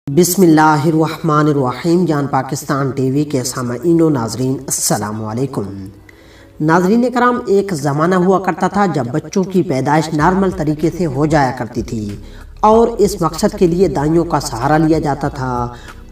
बिस्मिल्लाहिर्रहमानिर्रहीम। जान पाकिस्तान टीवी के सामईन व नाजरीन अस्सलाम वालेकुम। नाजरीन कराम, एक ज़माना हुआ करता था जब बच्चों की पैदाइश नॉर्मल तरीके से हो जाया करती थी और इस मकसद के लिए दाइयों का सहारा लिया जाता था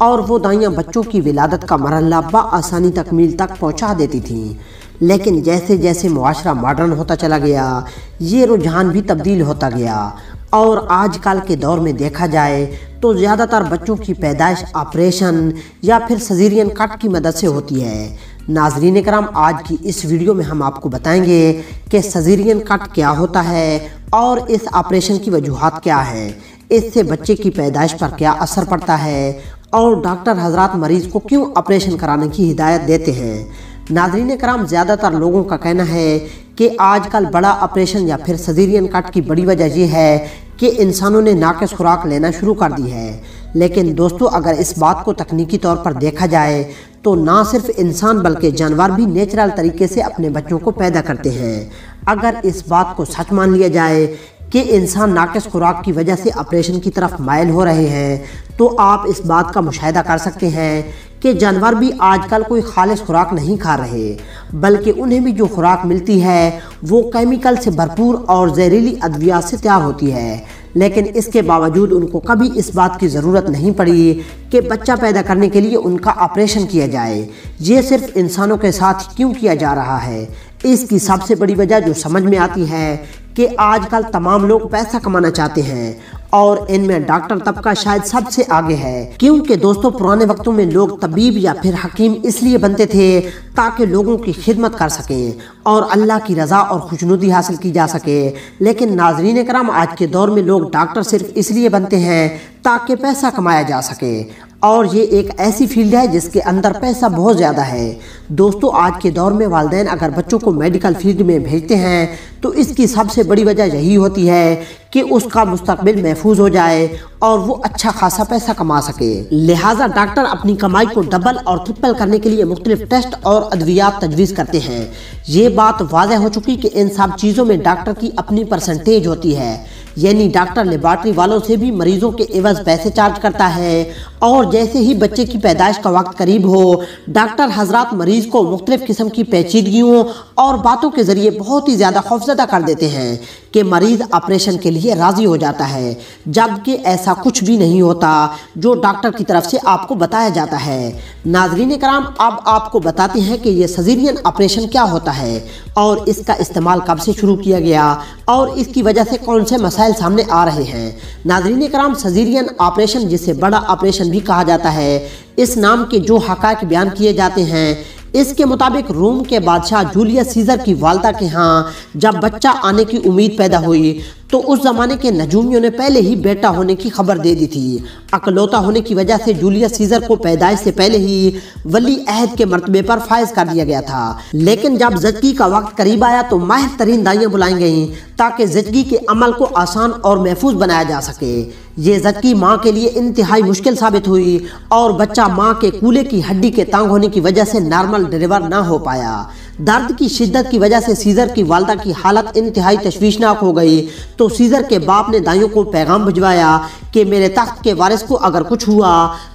और वो दाइयाँ बच्चों की विलादत का मरहला बआसानी तकमील तक पहुँचा देती थीं। लेकिन जैसे जैसे मुआशरा मॉडर्न होता चला गया, ये रुझान भी तब्दील होता गया और आजकल के दौर में देखा जाए तो ज़्यादातर बच्चों की पैदाइश ऑपरेशन या फिर सजीरियन कट की मदद से होती है। नाजरीन कराम, आज की इस वीडियो में हम आपको बताएंगे कि सजीरियन कट क्या होता है और इस ऑपरेशन की वजूहात क्या है, इससे बच्चे की पैदाइश पर क्या असर पड़ता है और डॉक्टर हजरात मरीज़ को क्यों ऑपरेशन कराने की हिदायत देते हैं। नाज़रीन कराम, ज़्यादातर लोगों का कहना है कि आजकल बड़ा ऑपरेशन या फिर सजीरियन कट की बड़ी वजह यह है कि इंसानों ने नाक़िस खुराक लेना शुरू कर दी है। लेकिन दोस्तों, अगर इस बात को तकनीकी तौर पर देखा जाए तो ना सिर्फ इंसान बल्कि जानवर भी नेचुरल तरीके से अपने बच्चों को पैदा करते हैं। अगर इस बात को सच मान लिया जाए कि इंसान नाक़िस खुराक की वजह से ऑपरेशन की तरफ माइल हो रहे हैं, तो आप इस बात का मुशाहिदा कर सकते हैं कि जानवर भी आजकल कोई खालिस खुराक नहीं खा रहे, बल्कि उन्हें भी जो खुराक मिलती है वो केमिकल से भरपूर और जहरीली अद्वियात से तैयार होती है। लेकिन इसके बावजूद उनको कभी इस बात की ज़रूरत नहीं पड़ी कि बच्चा पैदा करने के लिए उनका ऑपरेशन किया जाए। ये सिर्फ इंसानों के साथ क्यों किया जा रहा है, इसकी सबसे बड़ी वजह जो समझ में आती है कि आजकल तमाम लोग पैसा कमाना चाहते हैं और इनमें डॉक्टर तबका शायद सबसे आगे है। क्योंकि दोस्तों, पुराने वक्तों में लोग तबीब या फिर हकीम इसलिए बनते थे ताकि लोगों की खिदमत कर सकें और अल्लाह की रज़ा और खुशनुदी हासिल की जा सके। लेकिन नाज़रीन कराम, आज के दौर में लोग डॉक्टर सिर्फ इसलिए बनते हैं ताकि पैसा कमाया जा सके और ये एक ऐसी फील्ड है जिसके अंदर पैसा बहुत ज़्यादा है। दोस्तों, आज के दौर में वालिदैन अगर बच्चों को मेडिकल फील्ड में भेजते हैं तो इसकी सबसे बड़ी वजह यही होती है कि उसका मुस्तकबिल महफूज हो जाए और वो अच्छा खासा पैसा कमा सके। लिहाजा डॉक्टर अपनी कमाई को डबल और ट्रिपल करने के लिए मुख्तलिफ टेस्ट और अद्वियात तजवीज़ करते हैं। ये बात वाज़ेह हो चुकी कि इन सब चीज़ों में डॉक्टर की अपनी परसेंटेज होती है, यानी डॉक्टर लेबॉर्ट्री वालों से भी मरीजों के एवज पैसे चार्ज करता है और जैसे ही बच्चे की पैदाइश का वक्त करीब हो, डॉक्टर हजरात मरीज को मुख्तलिफ किस्म की पेचीदगियों और बातों के जरिए बहुत ही ज़्यादा खौफजदा कर देते हैं कि मरीज ऑपरेशन के लिए राज़ी हो जाता है, जबकि ऐसा कुछ भी नहीं होता जो डॉक्टर की तरफ से आपको बताया जाता है। नाज़रीन कराम, अब आपको बताते हैं कि ये सजीरियन ऑपरेशन क्या होता है और इसका इस्तेमाल कब से शुरू किया गया और इसकी वजह से कौन से मसाइल सामने आ रहे हैं। नाज़रीन कराम, सजीरियन ऑपरेशन, जिसे बड़ा ऑपरेशन भी कहा जाता है, इस नाम के जो हक़ाइक़ बयान किए जाते हैं, इसके मुताबिक रोम के बादशाह जूलियस सीजर की वालदा के यहाँ जब बच्चा आने की उम्मीद पैदा हुई तो उस ज़माने के नजूमियों ने पहले ही बेटा होने की खबर दे दी थी। अकलौता होने की वजह से जूलियस सीजर को पैदाइश से पहले ही वली अहद के मर्तबे पर फायज कर दिया गया था। लेकिन जब ज़चगी का वक्त करीब आया तो माहिर तरीन दाइयाँ बुलाई गईं ताकि ज़चगी के अमल को आसान और महफूज बनाया जा सके। ये ज़चगी माँ के लिए इंतहाई मुश्किल साबित हुई और बच्चा माँ के कूल्हे की हड्डी के तंग होने की वजह से नॉर्मल डिलीवर ना हो पाया। दर्द की शिद्दत की वजह से सीजर की वालदा की हालत इंतहाई तशवीशनाक हो गई तो सीजर के बाप ने दाइयों को पैगाम भिजवाया कि मेरे तख्त के वारिस को अगर कुछ हुआ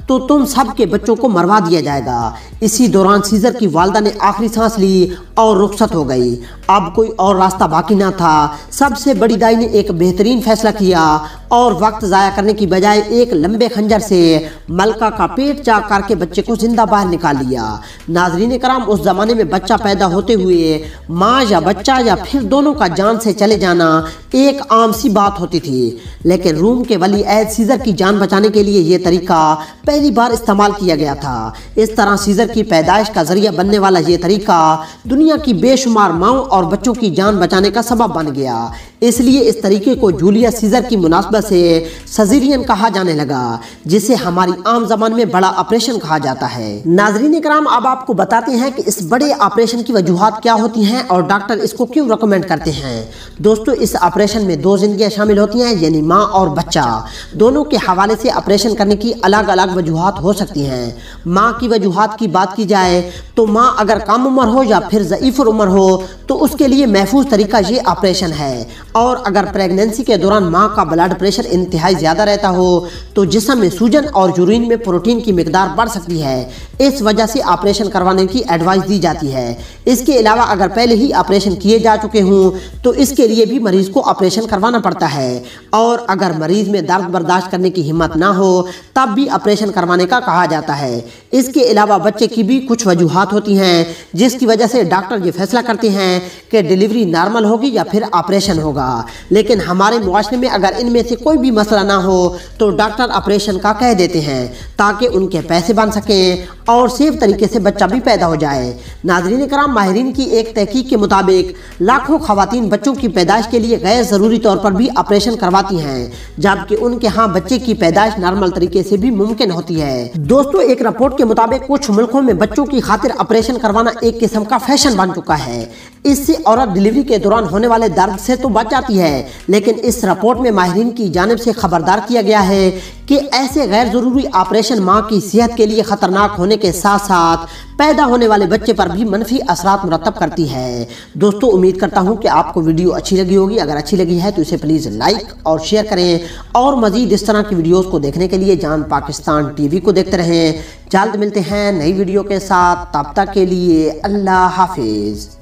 तो तुम सब के बच्चों को मरवा दिया जाएगा। इसी दौरान सीजर की वालदा ने आखिरी सांस ली और रुखसत हो गई। अब कोई और रास्ता बाकी ना था। सबसे बड़ी दाई ने एक बेहतरीन फैसला किया और वक्त ज़ाया करने की बजाय एक लंबे खंजर से मलका का पेट चाक करके बच्चे को जिंदा बाहर निकाल लिया। नाजरीन कराम, उस ज़माने में बच्चा पैदा होते हुए माँ या बच्चा या फिर दोनों का जान से चले जाना एक आम सी बात होती थी। लेकिन रूम के वली अहद सीजर की जान बचाने के लिए ये तरीका पहली बार इस्तेमाल किया गया था। इस तरह सीजर की पैदाइश का जरिया बनने वाला ये तरीका दुनिया की बेशुमार माओं और बच्चों की जान बचाने का सबब बन गया। इसलिए इस तरीके को जूलियस सीजर की मुनासबत से सजीरियन कहा जाने लगा, जिसे हमारी आम ज़बान में बड़ा ऑपरेशन कहा जाता है। नाजरीन कराम, अब आपको बताते हैं कि इस बड़े ऑपरेशन की वजूहात क्या होती हैं और डॉक्टर इसको क्यों रिकमेंड करते हैं। दोस्तों, इस ऑपरेशन में दो जिंदगियां शामिल होती हैं, यानी माँ और बच्चा। दोनों के हवाले से ऑपरेशन करने की अलग अलग वजूहात हो सकती हैं। माँ की वजूहात की बात की जाए तो माँ अगर कम उम्र हो या फिर ज़ईफ़ उम्र हो तो उसके लिए महफूज तरीका ये ऑपरेशन है। और अगर प्रेगनेंसी के दौरान माँ का ब्लड प्रेशर इंतहाई ज़्यादा रहता हो तो जिस्म में सूजन और यूरिन में प्रोटीन की मिकदार बढ़ सकती है। इस वजह से ऑपरेशन करवाने की एडवाइस दी जाती है। इसके अलावा अगर पहले ही ऑपरेशन किए जा चुके हों तो इसके लिए भी मरीज को ऑपरेशन करवाना पड़ता है। और अगर मरीज में दर्द बर्दाश्त करने की हिम्मत ना हो तब भी ऑपरेशन करवाने का कहा जाता है। इसके अलावा बच्चे की भी कुछ वजूहात होती हैं जिसकी वजह से डॉक्टर ये फैसला करते हैं कि डिलीवरी नॉर्मल होगी या फिर ऑपरेशन होगा। लेकिन हमारे मुआशरे में अगर इनमें से कोई भी मसला ना हो तो डॉक्टर ऑपरेशन का कह देते हैं ताकि उनके पैसे बन सकें और सेफ तरीके से बच्चा भी पैदा हो जाए। नाज़रीन कराम, माहिरीन की एक तहकीक के मुताबिक लाखों खवातीन बच्चों की पैदाइश के लिए गैर ज़रूरी तौर पर भी ऑपरेशन करवाती हैं, जबकि उनके यहाँ बच्चे की पैदाइश नॉर्मल तरीके से भी मुमकिन होती है। दोस्तों, एक रिपोर्ट के मुताबिक कुछ मुल्कों में बच्चों की खातिर ऑपरेशन करवाना एक किस्म का फैशन बन चुका है। इससे औरत डिलीवरी के दौरान होने वाले दर्द से तो बच जाती है, लेकिन इस रिपोर्ट में माहिरीन की जानिब से खबरदार किया गया है कि ऐसे गैर जरूरी ऑपरेशन माँ की सेहत के लिए खतरनाक होने के साथ साथ पैदा होने वाले बच्चे पर भी मनफी असरात मुरतब करती है। दोस्तों, उम्मीद करता हूँ कि आपको वीडियो अच्छी लगी होगी। अगर अच्छी लगी है तो इसे प्लीज़ लाइक और शेयर करें और मजीद इस तरह की वीडियोस को देखने के लिए जान पाकिस्तान टीवी को देखते रहें। जल्द मिलते हैं नई वीडियो के साथ, तब तक के लिए अल्लाह हाफिज़।